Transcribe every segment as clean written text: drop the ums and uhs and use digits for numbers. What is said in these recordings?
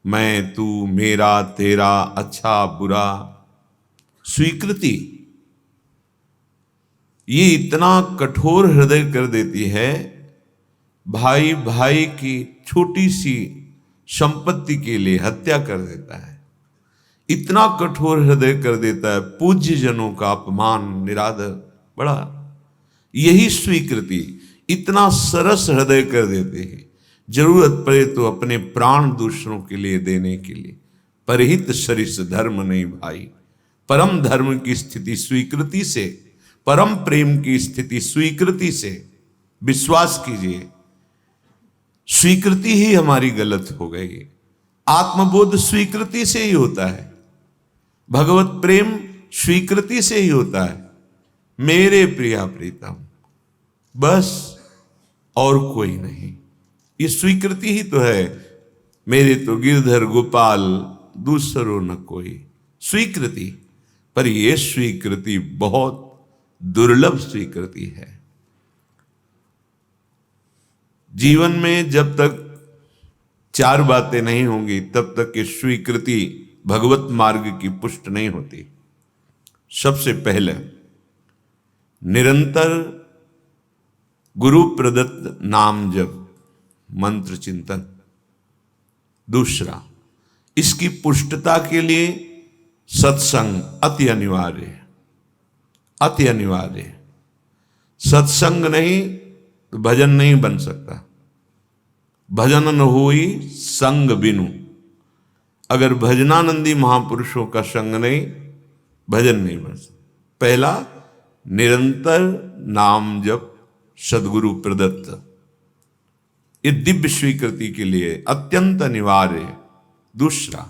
मैं तू मेरा तेरा अच्छा बुरा, स्वीकृति ये इतना कठोर हृदय कर देती है। भाई भाई की छोटी सी संपत्ति के लिए हत्या कर देता है, इतना कठोर हृदय कर देता है। पूज्य जनों का अपमान निरादर, बड़ा यही स्वीकृति इतना सरस हृदय कर देते हैं। जरूरत पड़े तो अपने प्राण दूसरों के लिए देने के लिए। परहित सरिस धर्म नहीं भाई, परम धर्म की स्थिति स्वीकृति से, परम प्रेम की स्थिति स्वीकृति से। विश्वास कीजिए, स्वीकृति ही हमारी गलत हो गई। आत्मबोध स्वीकृति से ही होता है, भगवत प्रेम स्वीकृति से ही होता है। मेरे प्रिया प्रीतम, बस और कोई नहीं। ये स्वीकृति ही तो है। मेरे तो गिरधर गोपाल दूसरो न कोई, स्वीकृति। पर यह स्वीकृति बहुत दुर्लभ स्वीकृति है। जीवन में जब तक चार बातें नहीं होंगी तब तक ये स्वीकृति भगवत मार्ग की पुष्ट नहीं होती। सबसे पहले निरंतर गुरु प्रदत्त नाम जप, मंत्र चिंतन। दूसरा, इसकी पुष्टता के लिए सत्संग अति अनिवार्य है, अति अनिवार्य है। सत्संग नहीं तो भजन नहीं बन सकता। भजन न होई संग बिनु, अगर भजनानंदी महापुरुषों का संग नहीं, भजन नहीं बन सकता। पहला, निरंतर नाम जप सदगुरु प्रदत्त, ये दिव्य स्वीकृति के लिए अत्यंत अनिवार्य है। दूसरा,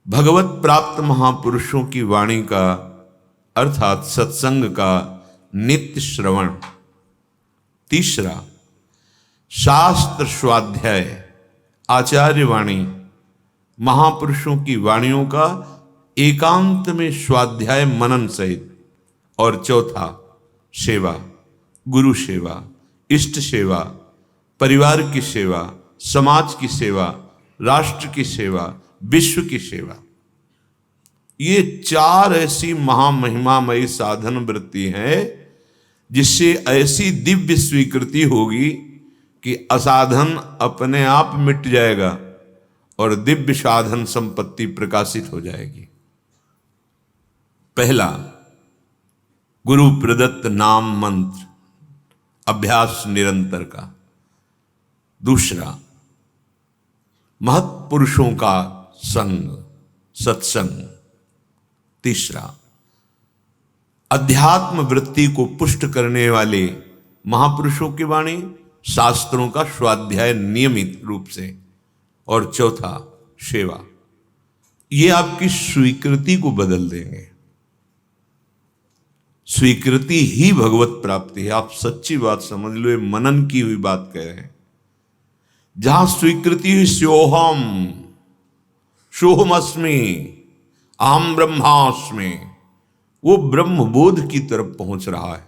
भगवत प्राप्त महापुरुषों की वाणी का अर्थात सत्संग का नित्य श्रवण। तीसरा, शास्त्र स्वाध्याय, आचार्य वाणी, महापुरुषों की वाणियों का एकांत में स्वाध्याय मनन सहित। और चौथा, सेवा, गुरु सेवा, इष्ट सेवा, परिवार की सेवा, समाज की सेवा, राष्ट्र की सेवा, विश्व की सेवा। ये चार ऐसी महामहिमामयी साधन वृत्ति है जिससे ऐसी दिव्य स्वीकृति होगी कि असाधन अपने आप मिट जाएगा और दिव्य साधन संपत्ति प्रकाशित हो जाएगी। पहला, गुरु प्रदत्त नाम मंत्र, अभ्यास निरंतर का। दूसरा, महत्पुरुषों का संग, सत्संग। तीसरा, अध्यात्म वृत्ति को पुष्ट करने वाले महापुरुषों की वाणी, शास्त्रों का स्वाध्याय नियमित रूप से। और चौथा, सेवा। ये आपकी स्वीकृति को बदल देंगे। स्वीकृति ही भगवत प्राप्ति है। आप सच्ची बात समझ लो, ये मनन की हुई बात कह रहे हैं। जहां स्वीकृति हुई सोहम, सोहम अस्मि, अहम ब्रह्मास्मि, वो ब्रह्मबोध की तरफ पहुंच रहा है।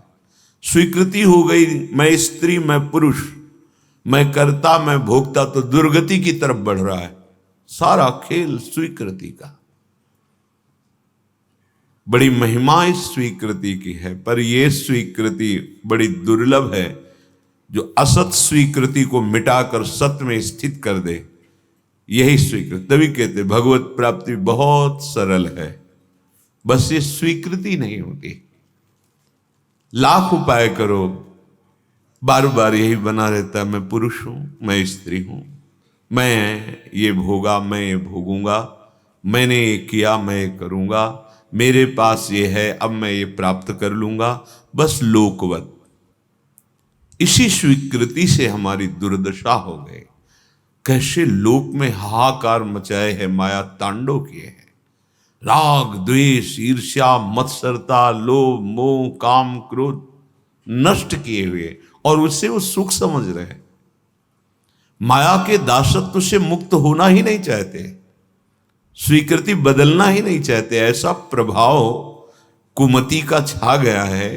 स्वीकृति हो गई, मैं स्त्री, मैं पुरुष, मैं कर्ता, मैं भोक्ता, तो दुर्गति की तरफ बढ़ रहा है। सारा खेल स्वीकृति का। बड़ी महिमा इस स्वीकृति की है, पर यह स्वीकृति बड़ी दुर्लभ है जो असत स्वीकृति को मिटाकर सत्य में स्थित कर दे। यही स्वीकृति, तभी कहते भगवत प्राप्ति बहुत सरल है, बस ये स्वीकृति नहीं होती। लाख उपाय करो, बार बार यही बना रहता है, मैं पुरुष हूं, मैं स्त्री हूं, मैं ये भोगा, मैं ये भोगूंगा, मैंने ये किया, मैं ये करूंगा, मेरे पास ये है, अब मैं ये प्राप्त कर लूंगा, बस लोकवत। इसी स्वीकृति से हमारी दुर्दशा हो गई। कैसे लोक में हाहाकार मचाए है, माया तांडव किए हैं। राग, द्वेष, ईर्ष्या, मत्सरता, लोभ, मोह, काम, क्रोध नष्ट किए हुए, और उससे वो सुख समझ रहे हैं। माया के दासत्व से मुक्त होना ही नहीं चाहते, स्वीकृति बदलना ही नहीं चाहते। ऐसा प्रभाव कुमति का छा गया है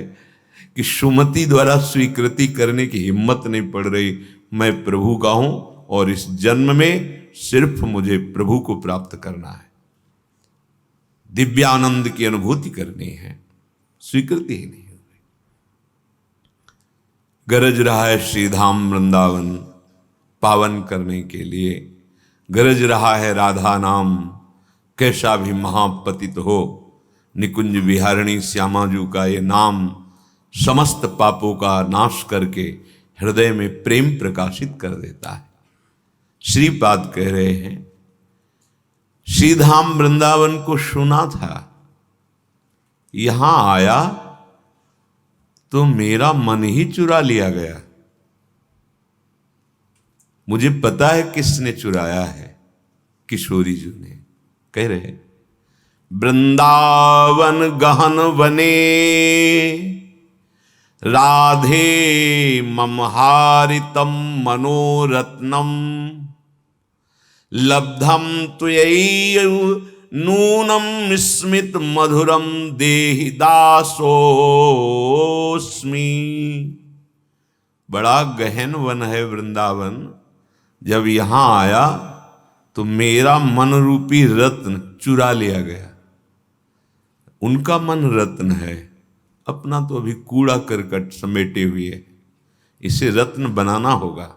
कि सुमति द्वारा स्वीकृति करने की हिम्मत नहीं पड़ रही। मैं प्रभु का हूं और इस जन्म में सिर्फ मुझे प्रभु को प्राप्त करना है, दिव्यानंद की अनुभूति करनी है, स्वीकृति ही नहीं हो रही। गरज रहा है श्रीधाम वृंदावन पावन करने के लिए, गरज रहा है राधा नाम, कैसा भी महापतित हो, निकुंज विहारिणी श्यामाजू का ये नाम समस्त पापों का नाश करके हृदय में प्रेम प्रकाशित कर देता है। श्रीपाद कह रहे हैं, श्रीधाम वृंदावन को सुना था, यहां आया तो मेरा मन ही चुरा लिया गया। मुझे पता है किसने चुराया है, किशोरी जी ने। कह रहे हैं, वृंदावन गहन वने राधे ममहारितम मनोरत्नम लब्धम त्वयि नूनम स्मित मधुरम देहि दासोस्मि। बड़ा गहन वन है वृंदावन, जब यहां आया तो मेरा मन रूपी रत्न चुरा लिया गया। उनका मन रत्न है, अपना तो अभी कूड़ा करकट समेटे हुए है, इसे रत्न बनाना होगा।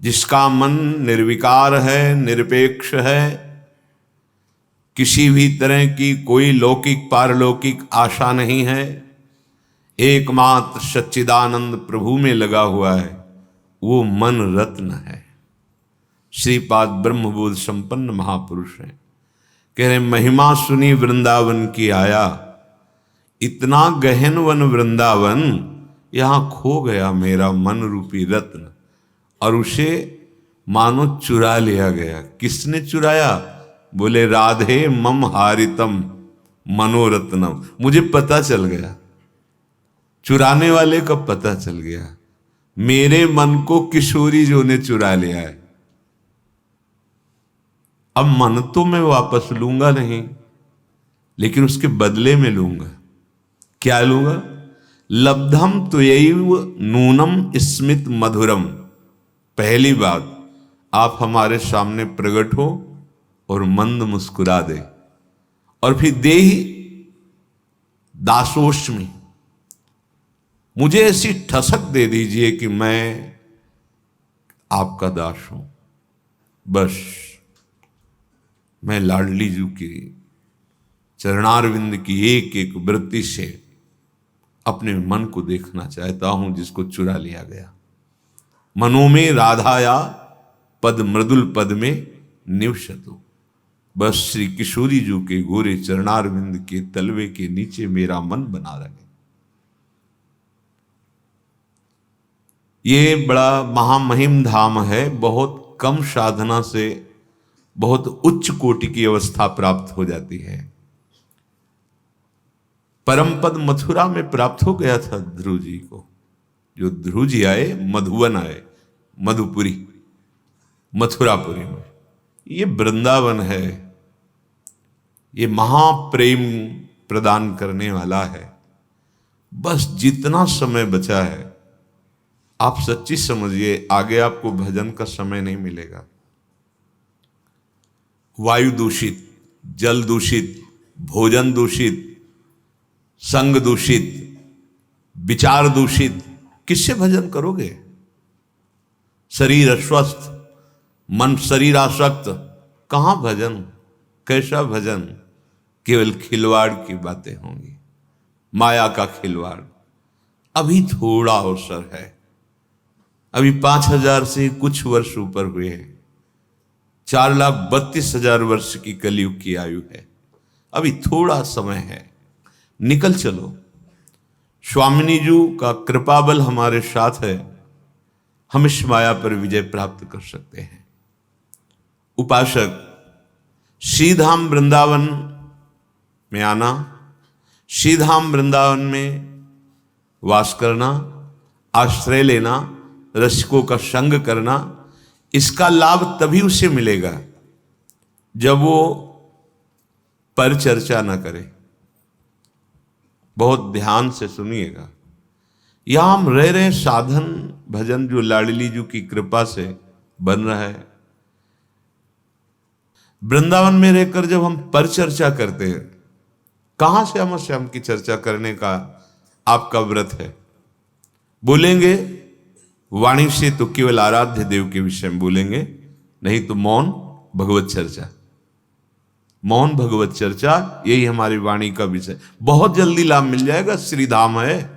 जिसका मन निर्विकार है, निरपेक्ष है, किसी भी तरह की कोई लौकिक पारलौकिक आशा नहीं है, एकमात्र सच्चिदानंद प्रभु में लगा हुआ है, वो मन रत्न है। श्रीपाद ब्रह्मबोध संपन्न महापुरुष हैं। कह रहे, महिमा सुनी वृंदावन की आया, इतना गहन वन वृंदावन, यहां खो गया मेरा मन रूपी रत्न, और उसे मानो चुरा लिया गया। किसने चुराया? बोले राधे मम हारितम मनोरत्नम। मुझे पता चल गया, चुराने वाले का पता चल गया, मेरे मन को किशोरी जो ने चुरा लिया है। अब मन तो मैं वापस लूंगा नहीं, लेकिन उसके बदले में लूंगा। क्या लूंगा? लब्धम त्वयैव नूनम स्मित मधुरम। पहली बात, आप हमारे सामने प्रकट हो और मंद मुस्कुरा दे, और फिर देहि दासोस्मि, मुझे ऐसी ठसक दे दीजिए कि मैं आपका दास हूं। बस मैं लाडली जी की चरणारविंद की एक एक वृत्ति से अपने मन को देखना चाहता हूं, जिसको चुरा लिया गया। मनो में राधाया पद मृदुल पद में निवसतु। बस श्री किशोरी जी के गोरे चरणारविंद के तलवे के नीचे मेरा मन बना रहे। ये बड़ा महामहिम धाम है, बहुत कम साधना से बहुत उच्च कोटि की अवस्था प्राप्त हो जाती है। परम पद मथुरा में प्राप्त हो गया था ध्रुव जी को। जो ध्रुव जी आए, मधुवन आए, मधुपुरी, मथुरापुरी में। ये वृंदावन है, ये महाप्रेम प्रदान करने वाला है। बस जितना समय बचा है, आप सच्ची समझिए, आगे आपको भजन का समय नहीं मिलेगा। वायु दूषित, जल दूषित, भोजन दूषित, संग दूषित, विचार दूषित, किससे भजन करोगे? शरीर अस्वस्थ, मन शरीर आसक्त, कहां भजन? कैसा भजन? केवल खिलवाड़ की बातें होंगी, माया का खिलवाड़। अभी थोड़ा अवसर है, अभी 5000 से कुछ वर्ष ऊपर हुए हैं। 4,32,000 वर्ष की कलयुग की आयु है। अभी थोड़ा समय है, निकल चलो। स्वामिनी जी का कृपा बल हमारे साथ है, हम इस माया पर विजय प्राप्त कर सकते हैं। उपासक, श्रीधाम वृंदावन में आना, श्रीधाम वृंदावन में वास करना, आश्रय लेना, रसिकों का संग करना, इसका लाभ तभी उसे मिलेगा जब वो परिचर्चा न करे। बहुत ध्यान से सुनिएगा। यहां हम रह रहे साधन भजन जो लाडली जी की कृपा से बन रहा है, वृंदावन में रहकर जब हम पर चर्चा करते हैं, कहां श्यामा श्याम की चर्चा करने का आपका व्रत है? बोलेंगे वाणी से तो केवल आराध्य देव के विषय में बोलेंगे, नहीं तो मौन भगवत चर्चा, मौन भगवत चर्चा, यही हमारी वाणी का विषय। बहुत जल्दी लाभ मिल जाएगा। श्रीधाम है,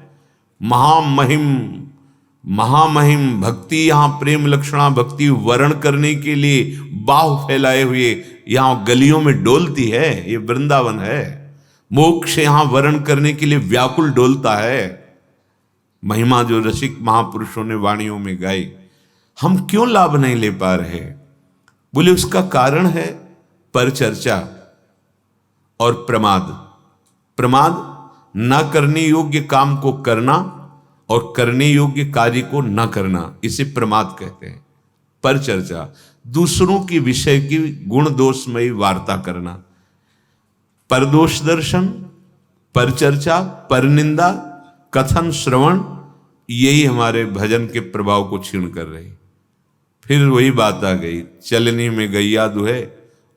महामहिम भक्ति, यहां प्रेम लक्षणा भक्ति वर्ण करने के लिए बाहु फैलाए हुए यहां गलियों में डोलती है। ये वृंदावन है। मोक्ष यहां वर्ण करने के लिए व्याकुल डोलता है। महिमा जो रसिक महापुरुषों ने वाणियों में गाई, हम क्यों लाभ नहीं ले पा रहे? बोले उसका कारण है परचर्चा और प्रमाद। प्रमाद, न करने योग्य काम को करना और करने योग्य कार्य को न करना, इसे प्रमाद कहते हैं। परचर्चा, दूसरों की विषय की गुण दोषमयी वार्ता करना। परदोष दर्शन, परचर्चा, परनिंदा, कथन, श्रवण, यही हमारे भजन के प्रभाव को क्षीण कर रही। फिर वही बात आ गई, चलनी में गैया दुहे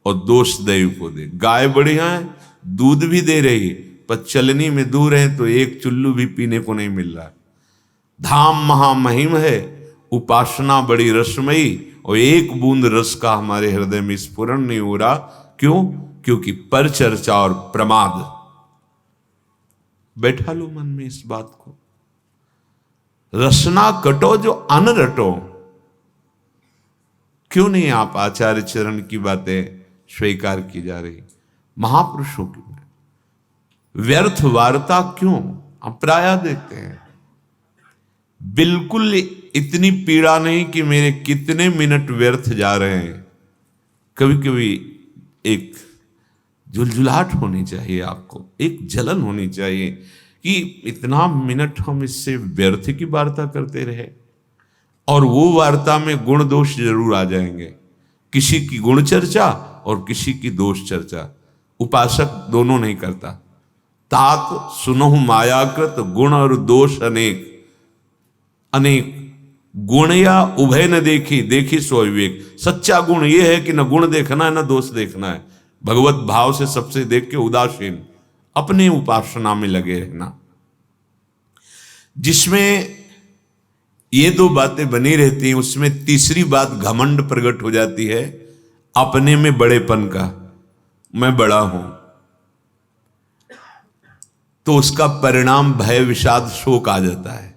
और दोष दैव को दे। गाय बढ़िया है, दूध भी दे रही, पर चलनी में दूर है तो एक चुल्लू भी पीने को नहीं मिल रहा। धाम महामहिम है, उपासना बड़ी रसमयी, और एक बूंद रस का हमारे हृदय में स्फुरण नहीं हो रहा। क्यों? क्योंकि परचर्चा और प्रमाद। बैठा लो मन में इस बात को। रसना कटो जो अन रटो। क्यों नहीं आप आचार्य चरण की बातें स्वीकार की जा रही? महापुरुषों की व्यर्थ वार्ता क्यों? हम प्राय देखते हैं, बिल्कुल इतनी पीड़ा नहीं कि मेरे कितने मिनट व्यर्थ जा रहे हैं। कभी कभी एक झुलझुलाहट होनी चाहिए, आपको एक जलन होनी चाहिए कि इतना मिनट हम इससे व्यर्थ की वार्ता करते रहे। और वो वार्ता में गुण दोष जरूर आ जाएंगे, किसी की गुण चर्चा और किसी की दोष चर्चा। उपासक दोनों नहीं करता। तात सुनहु मायाकृत गुण और दोष अनेक, अनेक गुण या उभय न देखी, देखी सो विवेक। सच्चा गुण यह है कि न गुण देखना है न दोष देखना है, भगवत भाव से सबसे देख के उदासीन अपने उपासना में लगे रहना। जिसमें ये दो बातें बनी रहती हैं, उसमें तीसरी बात घमंड प्रकट हो जाती है, अपने में बड़ेपन का, मैं बड़ा हूं। तो उसका परिणाम भय विषाद शोक आ जाता है।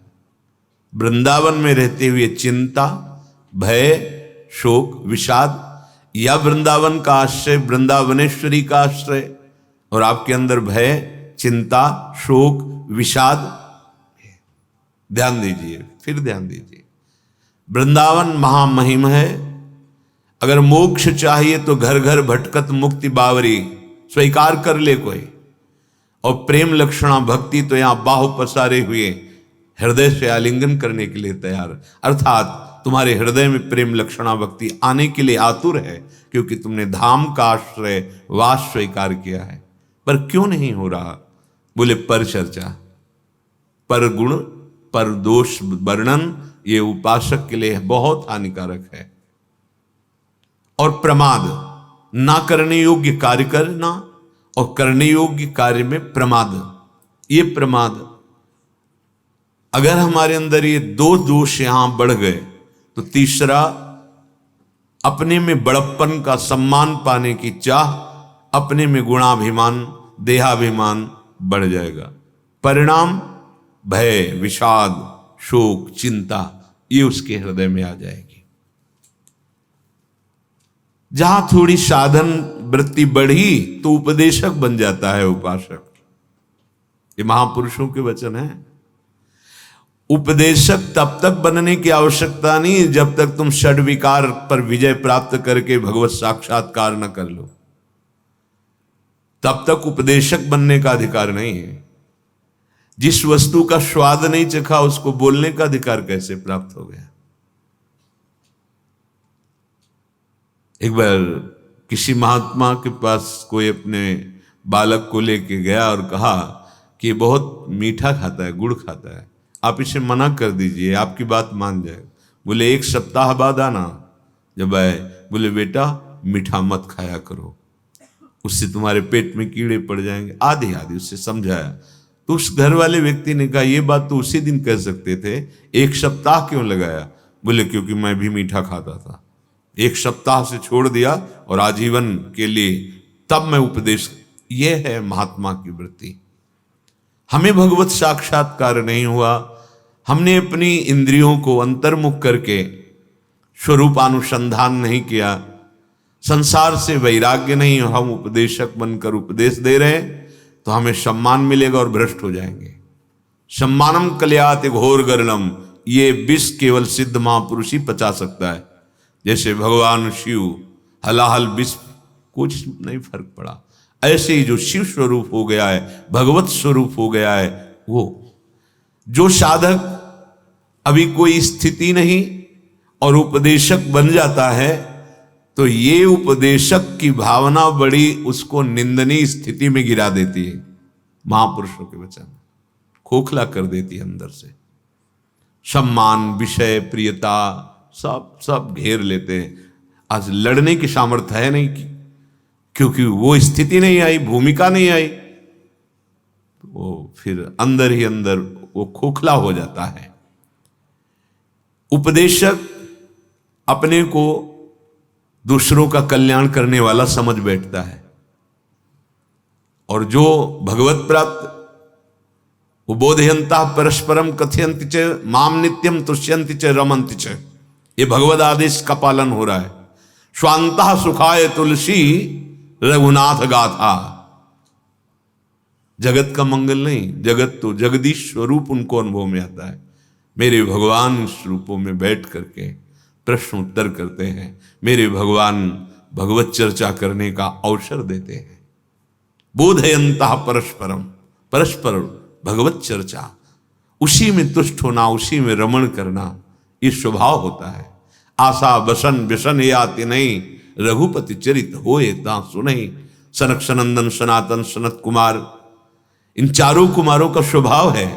वृंदावन में रहते हुए चिंता, भय, शोक, विषाद, या वृंदावन का आश्रय, वृंदावनेश्वरी का आश्रय, और आपके अंदर भय, चिंता, शोक, विषाद। ध्यान दीजिए, फिर ध्यान दीजिए। वृंदावन महामहिम है। अगर मोक्ष चाहिए तो घर घर भटकत मुक्ति बावरी, स्वीकार कर ले कोई। और प्रेम लक्षणा भक्ति तो यहां बाहु पसारे हुए हृदय से आलिंगन करने के लिए तैयार, अर्थात तुम्हारे हृदय में प्रेम लक्षणा भक्ति आने के लिए आतुर है, क्योंकि तुमने धाम का आश्रय वास स्वीकार किया है। पर क्यों नहीं हो रहा? बोले पर चर्चा, पर गुण, पर दोष वर्णन, ये उपासक के लिए बहुत हानिकारक है। और प्रमाद, ना करने योग्य कार्य करना और करने योग्य कार्य में प्रमाद, ये प्रमाद। अगर हमारे अंदर ये दो दोष यहां बढ़ गए तो तीसरा, अपने में बड़प्पन का सम्मान पाने की चाह, अपने में गुणाभिमान, देहाभिमान बढ़ जाएगा। परिणाम भय, विषाद, शोक, चिंता, ये उसके हृदय में आ जाएगी। जहां थोड़ी साधन वृत्ति बढ़ी तो उपदेशक बन जाता है उपासक। ये महापुरुषों के वचन है। उपदेशक तब तक बनने की आवश्यकता नहीं जब तक तुम षड विकार पर विजय प्राप्त करके भगवत साक्षात्कार न कर लो, तब तक उपदेशक बनने का अधिकार नहीं है। जिस वस्तु का स्वाद नहीं चखा उसको बोलने का अधिकार कैसे प्राप्त हो गया? एक बार किसी महात्मा के पास कोई अपने बालक को लेके गया और कहा कि बहुत मीठा खाता है, गुड़ खाता है, आप इसे मना कर दीजिए, आपकी बात मान जाए। बोले एक सप्ताह बाद आना। जब आए, बोले बेटा मीठा मत खाया करो, उससे तुम्हारे पेट में कीड़े पड़ जाएंगे। आधे आधे उससे समझाया। तो उस घर वाले व्यक्ति ने कहा, ये बात तो उसी दिन कह सकते थे, एक सप्ताह क्यों लगाया? बोले क्योंकि मैं भी मीठा खाता था, एक सप्ताह से छोड़ दिया और आजीवन के लिए तब मैं उपदेश। ये है महात्मा की वृत्ति। हमें भगवत साक्षात्कार नहीं हुआ, हमने अपनी इंद्रियों को अंतर्मुख करके स्वरूपानुसंधान नहीं किया, संसार से वैराग्य नहीं, हम उपदेशक बनकर उपदेश दे रहे हैं तो हमें सम्मान मिलेगा और भ्रष्ट हो जाएंगे। सम्मानम कल्याति घोर गरणम, ये विष केवल सिद्ध महापुरुष ही पचा सकता है। जैसे भगवान शिव हलाहल विष कुछ नहीं फर्क पड़ा, ऐसे ही जो शिव स्वरूप हो गया है, भगवत स्वरूप हो गया है, वो जो साधक अभी कोई स्थिति नहीं और उपदेशक बन जाता है, तो ये उपदेशक की भावना बड़ी उसको निंदनीय स्थिति में गिरा देती है। महापुरुषों के वचन खोखला कर देती है अंदर से। सम्मान, विषय, प्रियता सब घेर लेते हैं। आज लड़ने की सामर्थ्य है नहीं क्योंकि वो स्थिति नहीं आई, भूमिका नहीं आई, वो फिर अंदर ही अंदर वो खोखला हो जाता है। उपदेशक अपने को दूसरों का कल्याण करने वाला समझ बैठता है, और जो भगवत प्राप्त वो बोधयंता परस्परम कथयंति च माम नित्यम तुष्यंति च रमंति च, ये भगवद आदेश का पालन हो रहा है। स्वांतः सुखाय तुलसी रघुनाथ गाथा। जगत का मंगल नहीं, जगत तो जगदीश स्वरूप उनको अनुभव में आता है। मेरे भगवान इस रूपों में बैठ करके प्रश्न उत्तर करते हैं, मेरे भगवान भगवत चर्चा करने का अवसर देते हैं। बोधयंता परस्परम, परस्पर भगवत चर्चा, उसी में तुष्ट होना, उसी में रमण करना, ये स्वभाव होता है। आशा बसन व्यसन याति नहीं, रघुपति चरित होए ता सुनहि। सनक सनंदन सनातन सनत कुमार, इन चारों कुमारों का स्वभाव है,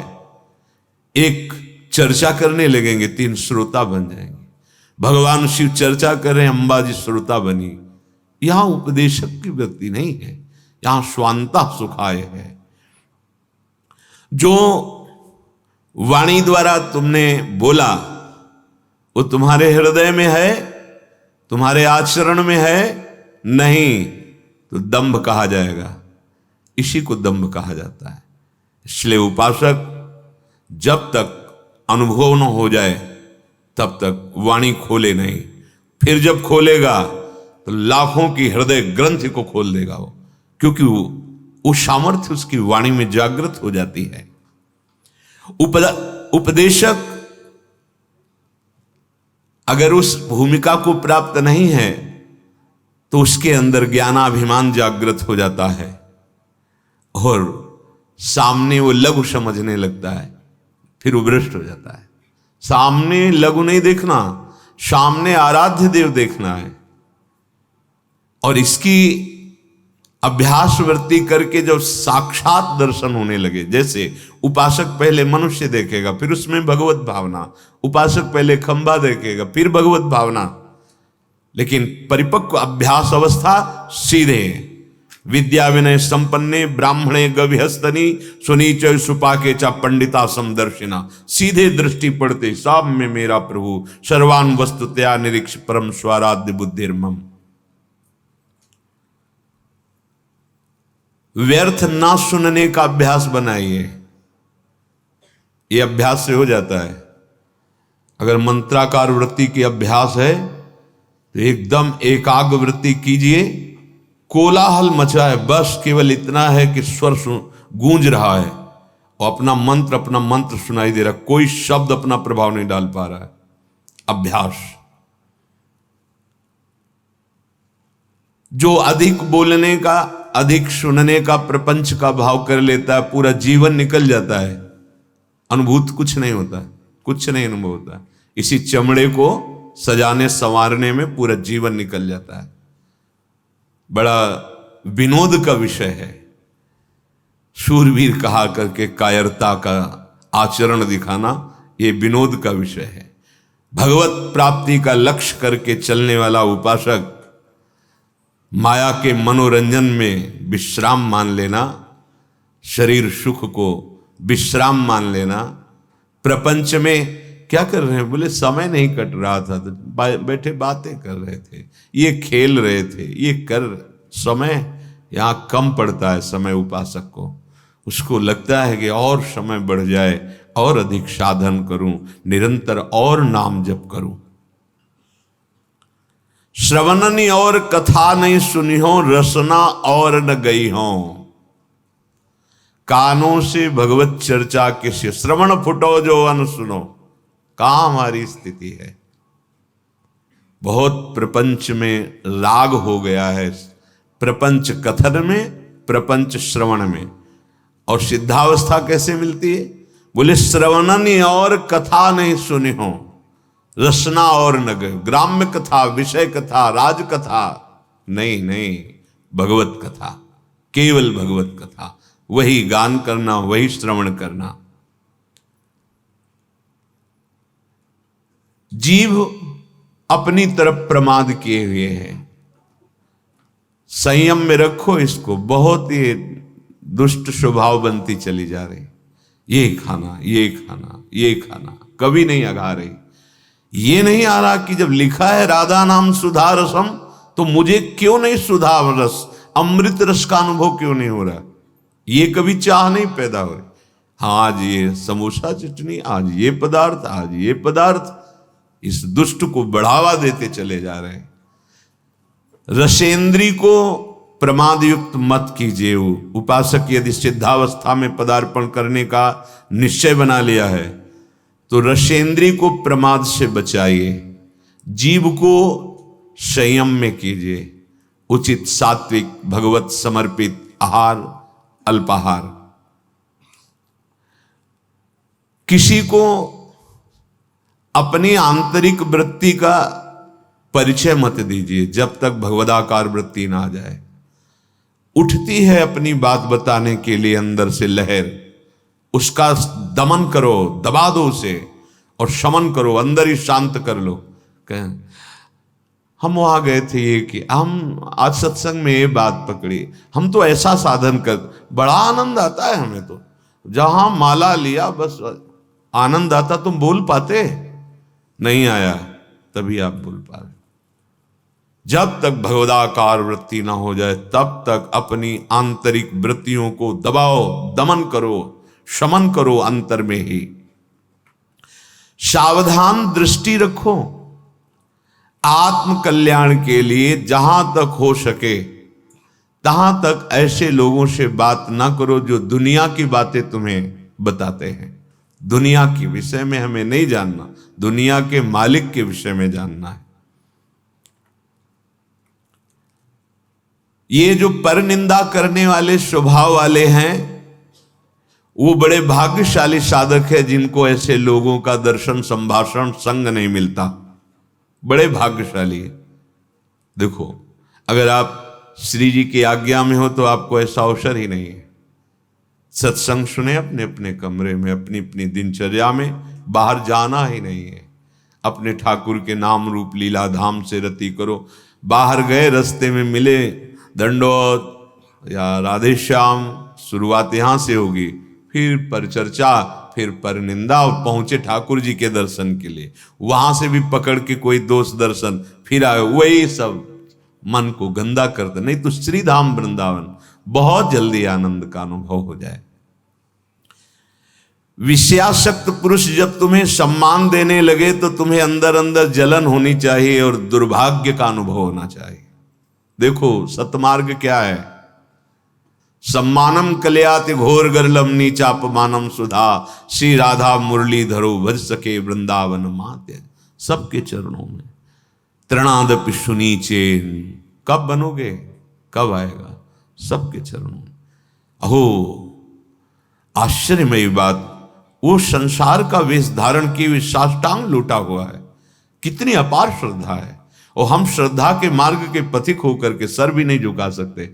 एक चर्चा करने लगेंगे, 3 श्रोता बन जाएंगे। भगवान शिव चर्चा कर रहे हैं, अंबाजी श्रोता बनी। यहां उपदेशक की व्यक्ति नहीं है, यहां स्वांता सुखाय है। जो वाणी द्वारा तुमने बोला वो तुम्हारे हृदय में है, तुम्हारे आचरण में है नहीं, तो दंभ कहा जाएगा। इसी को दंभ कहा जाता है। इसलिए उपासक जब तक अनुभव न हो जाए तब तक वाणी खोले नहीं। फिर जब खोलेगा तो लाखों की हृदय ग्रंथि को खोल देगा वो, क्योंकि वो सामर्थ्य उसकी वाणी में जागृत हो जाती है। उपदेशक अगर उस भूमिका को प्राप्त नहीं है तो उसके अंदर ज्ञानाभिमान जागृत हो जाता है और सामने वो लघु समझने लगता है, फिर वो भ्रष्ट हो जाता है। सामने लघु नहीं देखना, सामने आराध्य देव देखना है। और इसकी अभ्यास वृत्ति करके जब साक्षात दर्शन होने लगे, जैसे उपासक पहले मनुष्य देखेगा, फिर उसमें भगवत भावना, उपासक पहले खंबा देखेगा, फिर भगवत भावना, लेकिन परिपक्व अभ्यास अवस्था सीधे विद्या विनय संपन्ने ब्राह्मणे गविहस्तनी सुनीच सुपाके चा पंडिता समदर्शिना। सीधे दृष्टि पड़ते सब में मेरा प्रभु, सर्वान वस्तुतया निरीक्ष परम स्वाराध्य बुद्धिर्मम। व्यर्थ ना सुनने का अभ्यास बनाइए, ये अभ्यास से हो जाता है। अगर मंत्राकार वृत्ति की अभ्यास है तो एकदम एकाग्र वृत्ति कीजिए, कोलाहल मचा है, बस केवल इतना है कि स्वर गूंज रहा है और अपना मंत्र सुनाई दे रहा, कोई शब्द अपना प्रभाव नहीं डाल पा रहा है। अभ्यास। जो अधिक बोलने का, अधिक सुनने का, प्रपंच का भाव कर लेता है, पूरा जीवन निकल जाता है, अनुभूत कुछ नहीं होता, कुछ नहीं अनुभव होता। इसी चमड़े को सजाने संवारने में पूरा जीवन निकल जाता है। बड़ा विनोद का विषय है। शूरवीर कहा करके कायरता का आचरण दिखाना, ये विनोद का विषय है। भगवत प्राप्ति का लक्ष्य करके चलने वाला उपासक माया के मनोरंजन में विश्राम मान लेना, शरीर सुख को विश्राम मान लेना। प्रपंच में क्या कर रहे हैं? बोले समय नहीं कट रहा था तो बैठे बातें कर रहे थे, ये खेल रहे थे, ये कर। समय यहाँ कम पड़ता है समय उपासक को, उसको लगता है कि और समय बढ़ जाए, और अधिक साधन करूं, निरंतर और नाम जप करूं। श्रवणनी और कथा नहीं सुनी हो, रसना और न गई हो। कानों से भगवत चर्चा किसे, श्रवण फुटो जो अन सुनो। कहां हमारी स्थिति है? बहुत प्रपंच में राग हो गया है, प्रपंच कथन में, प्रपंच श्रवण में। और सिद्धावस्था कैसे मिलती है? बोले श्रवणनी और कथा नहीं सुनी हो, रसना और न गए। ग्राम्य कथा, विषय कथा, राज कथा नहीं, नहीं, भगवत कथा, केवल भगवत कथा, वही गान करना, वही श्रवण करना। जीव अपनी तरफ प्रमाद किए हुए है, संयम में रखो इसको। बहुत ही दुष्ट स्वभाव बनती चली जा रही, ये खाना, ये खाना, ये खाना, कभी नहीं अगा रही। ये नहीं आ रहा कि जब लिखा है राधा नाम सुधा रसम, तो मुझे क्यों नहीं सुधा रस, अमृत रस का अनुभव क्यों नहीं हो रहा? ये कभी चाह नहीं पैदा हो रही। हाँ, आज ये समोसा चटनी, आज ये पदार्थ, आज ये पदार्थ, इस दुष्ट को बढ़ावा देते चले जा रहे हैं। रसेंद्री को प्रमाद युक्त मत कीजिए। उपासक यदि सिद्धावस्था में पदार्पण करने का निश्चय बना लिया है तो रसेंद्री को प्रमाद से बचाइए, जीव को संयम में कीजिए। उचित सात्विक भगवत समर्पित आहार, अल्पाहार। किसी को अपनी आंतरिक वृत्ति का परिचय मत दीजिए जब तक भगवदाकार वृत्ति ना आ जाए। उठती है अपनी बात बताने के लिए अंदर से लहर, उसका दमन करो, दबा दो उसे और शमन करो, अंदर ही शांत कर लो। कहें हम वहां गए थे, ये कि हम आज सत्संग में ये बात पकड़ी, हम तो ऐसा साधन कर, बड़ा आनंद आता है हमें तो। जहां माला लिया बस आनंद आता। तुम बोल पाते? नहीं आया, तभी आप बोल पा रहे। जब तक भगवदाकार वृत्ति ना हो जाए तब तक अपनी आंतरिक वृत्तियों को दबाओ, दमन करो, शमन करो अंतर में ही। सावधान दृष्टि रखो आत्म कल्याण के लिए। जहां तक हो सके तहां तक ऐसे लोगों से बात ना करो जो दुनिया की बातें तुम्हें बताते हैं। दुनिया के विषय में हमें नहीं जानना, दुनिया के मालिक के विषय में जानना है। ये जो पर निंदा करने वाले स्वभाव वाले हैं वो बड़े भाग्यशाली साधक है जिनको ऐसे लोगों का दर्शन, संभाषण, संग नहीं मिलता। बड़े भाग्यशाली है। देखो, अगर आप श्री जी की आज्ञा में हो तो आपको ऐसा अवसर ही नहीं है। सत्संग सुने अपने अपने कमरे में, अपनी अपनी दिनचर्या में, बाहर जाना ही नहीं है। अपने ठाकुर के नाम रूप लीला धाम से रति करो। बाहर गए, रास्ते में मिले, दंडोत या राधे श्याम, शुरुआत यहां से होगी, फिर पर चर्चा, फिर पर निंदा, और पहुंचे ठाकुर जी के दर्शन के लिए। वहां से भी पकड़ के कोई दोस्त दर्शन, फिर आए, वही सब मन को गंदा करते। नहीं तो श्री धाम वृंदावन बहुत जल्दी आनंद का अनुभव हो जाए। विषयासक्त पुरुष जब तुम्हें सम्मान देने लगे तो तुम्हें अंदर अंदर जलन होनी चाहिए और दुर्भाग्य का अनुभव होना चाहिए। देखो सतमार्ग क्या है? सम्मानम कल्याति घोर गर्लम नीचापमानम सुधा, श्री राधा मुरलीधरो भज सके वृंदावन मात्य। सबके चरणों में तृणादपि सुनीचेन। कब बनोगे? कब आएगा? सबके चरणों में। अहो आश्चर्यमयी बात, वो संसार का वेश धारण किए हुए साष्टांग लूटा हुआ है। कितनी अपार श्रद्धा है। और हम श्रद्धा के मार्ग के पथिक होकर के सर भी नहीं झुका सकते।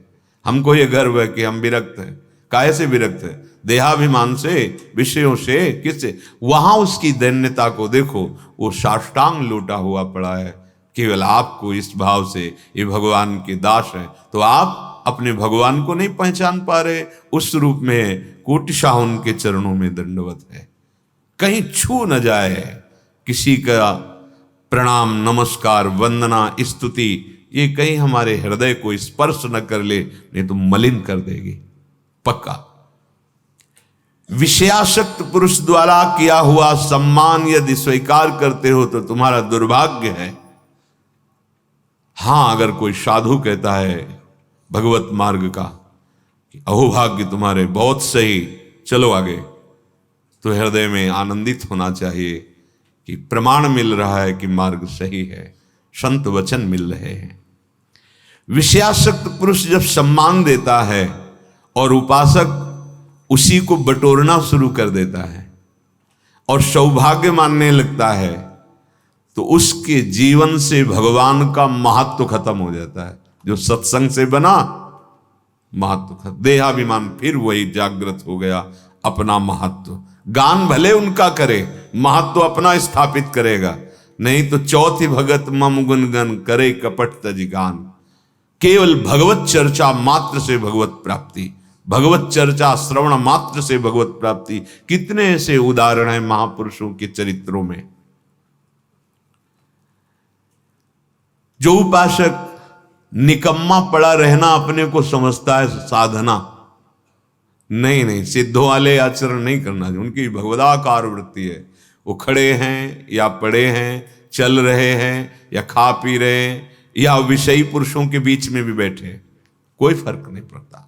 हमको ये गर्व है कि हम विरक्त हैं। काहे से विरक्त है? देहाभिमान से, विषयों से, किससे? वहां उसकी दैन्यता को देखो, वो साष्टांग लूटा हुआ पड़ा है। केवल आपको इस भाव से ये भगवान के दास हैं, तो आप अपने भगवान को नहीं पहचान पा रहे, उस रूप में कोटिशाह उनके चरणों में दंडवत है। कहीं छू न जाए किसी का प्रणाम, नमस्कार, वंदना, स्तुति, ये कहीं हमारे हृदय को स्पर्श न कर ले, नहीं तो मलिन कर देगी पक्का। विषयासक्त पुरुष द्वारा किया हुआ सम्मान यदि स्वीकार करते हो तो तुम्हारा दुर्भाग्य है। हां, अगर कोई साधु कहता है भगवत मार्ग का कि अहोभाग्य तुम्हारे, बहुत सही, चलो आगे, तो हृदय में आनंदित होना चाहिए कि प्रमाण मिल रहा है कि मार्ग सही है, संत वचन मिल रहे हैं। विषयासक्त पुरुष जब सम्मान देता है और उपासक उसी को बटोरना शुरू कर देता है और सौभाग्य मानने लगता है, तो उसके जीवन से भगवान का महत्व खत्म हो जाता है। जो सत्संग से बना महत्व खत्म, देहाभिमान फिर वही जागृत हो गया, अपना महत्व। गान भले उनका करे, महत्व अपना स्थापित करेगा, नहीं तो चौथी भगत मम गुणगन करे कपट तज गान। केवल भगवत चर्चा मात्र से भगवत प्राप्ति, भगवत चर्चा श्रवण मात्र से भगवत प्राप्ति। कितने ऐसे उदाहरण हैं महापुरुषों के चरित्रों में। जो उपासक निकम्मा पड़ा रहना अपने को समझता है साधना, नहीं, सिद्धों वाले आचरण नहीं करना चाहिए। उनकी भगवदाकार वृत्ति है, वो खड़े हैं या पड़े हैं, चल रहे हैं या खा पी रहे हैं, या विषयी पुरुषों के बीच में भी बैठे, कोई फर्क नहीं पड़ता।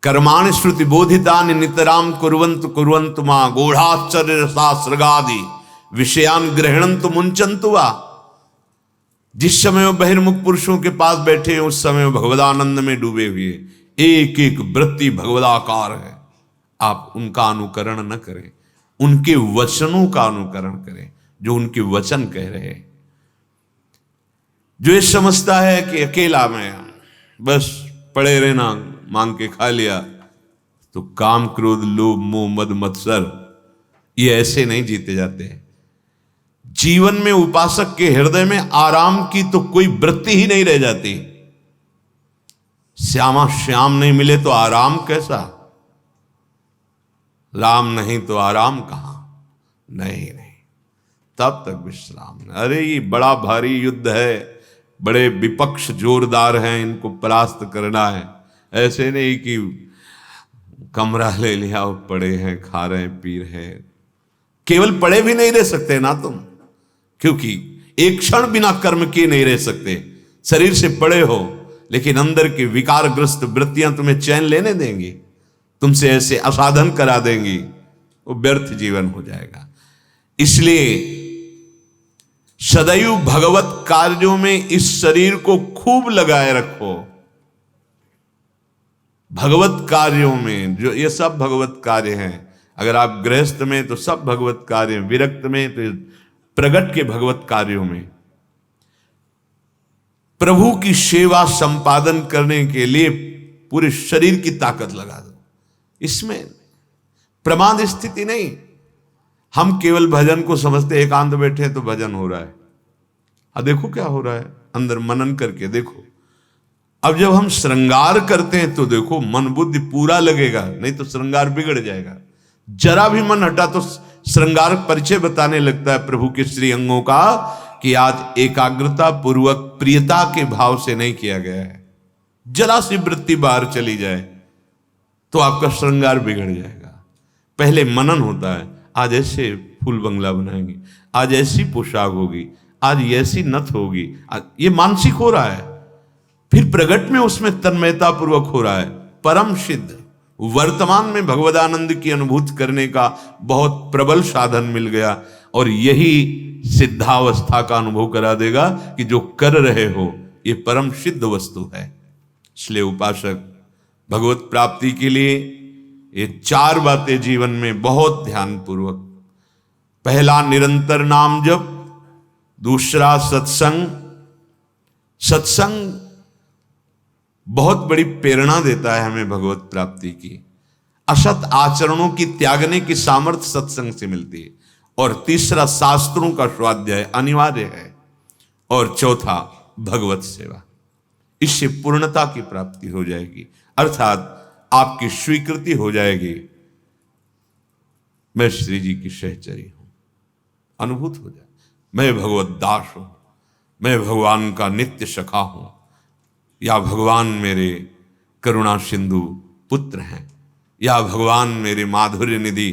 कर्माणि श्रुति बोधितानि नितराम कुर्वन्तु मां गूढ़ाश्चर्य रसा सृगादि विषयान ग्रहणन्तु मुंचन्तु वा। जिस समय वो बहिर्मुख पुरुषों के पास बैठे हैं, उस समय वो भगवदानंद में डूबे हुए, एक एक वृत्ति भगवदाकार है। आप उनका अनुकरण न करें, उनके वचनों का अनुकरण करें, जो उनके वचन कह रहे हैं। जो ये समझता है कि अकेला मैं बस पड़े रहना, मांग के खा लिया, तो काम क्रोध लोभ मोह मद मत्सर ये ऐसे नहीं जीते जाते हैं। जीवन में उपासक के हृदय में आराम की तो कोई वृत्ति ही नहीं रह जाती। श्यामा श्याम नहीं मिले तो आराम कैसा, राम नहीं तो आराम कहां, नहीं, तब तक विश्राम नहीं। अरे ये बड़ा भारी युद्ध है, बड़े विपक्ष जोरदार हैं, इनको परास्त करना है। ऐसे नहीं कि कमरा ले लिया, पड़े हैं, खा रहे हैं, पी रहे हैं। केवल पड़े भी नहीं रह सकते ना तुम, क्योंकि एक क्षण बिना कर्म किए नहीं रह सकते। शरीर से पड़े हो, लेकिन अंदर की विकारग्रस्त वृत्तियां तुम्हें चैन लेने देंगी, तुमसे ऐसे असाधन करा देंगी, वो व्यर्थ जीवन हो जाएगा। इसलिए सदैव भगवत कार्यों में इस शरीर को खूब लगाए रखो। भगवत कार्यों में, जो ये सब भगवत कार्य हैं। अगर आप गृहस्थ में तो सब भगवत कार्य, विरक्त में तो प्रगट के भगवत कार्यों में प्रभु की सेवा संपादन करने के लिए पूरे शरीर की ताकत लगा दो। इसमें प्रमाद स्थिति नहीं। हम केवल भजन को समझते, एकांत बैठे तो भजन हो रहा है। अब देखो क्या हो रहा है, अंदर मनन करके देखो। अब जब हम श्रृंगार करते हैं तो देखो मन बुद्धि पूरा लगेगा, नहीं तो श्रृंगार बिगड़ जाएगा। जरा भी मन हटा तो श्रृंगार परिचय बताने लगता है प्रभु के श्री अंगों का, कि आज एकाग्रता पूर्वक प्रियता के भाव से नहीं किया गया है। जरा सी वृत्ति बाहर चली जाए तो आपका श्रृंगार बिगड़ जाएगा। पहले मनन होता है, आज ऐसे फूल बंगला बनाएंगे, आज ऐसी पोशाक होगी, आज ऐसी नथ होगी, ये मानसिक हो रहा है। फिर प्रगट में उसमें तन्मयता पूर्वक हो रहा है। परम सिद्ध वर्तमान में भगवदानंद की अनुभूति करने का बहुत प्रबल साधन मिल गया, और यही सिद्धावस्था का अनुभव करा देगा कि जो कर रहे हो ये परम सिद्ध वस्तु है। इसलिए उपासक भगवत प्राप्ति के लिए ये 4 बातें जीवन में बहुत ध्यान पूर्वक, पहला निरंतर नाम जप, दूसरा सत्संग। सत्संग बहुत बड़ी प्रेरणा देता है हमें भगवत प्राप्ति की। असत आचरणों की त्यागने की सामर्थ्य सत्संग से मिलती है। और तीसरा शास्त्रों का स्वाध्याय अनिवार्य है। और चौथा भगवत सेवा। इससे पूर्णता की प्राप्ति हो जाएगी, अर्थात आपकी स्वीकृति हो जाएगी, मैं श्री जी की सहचरी हूं, अनुभूत हो जाए, मैं भगवत दास हूं, मैं भगवान का नित्य सखा हूं, या भगवान मेरे करुणा सिंधु पुत्र हैं, या भगवान मेरे माधुर्य निधि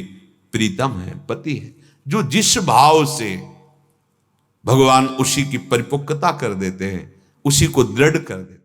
प्रीतम है, पति है। जो जिस भाव से भगवान उसी की परिपक्वता कर देते हैं, उसी को दृढ़ कर देते हैं।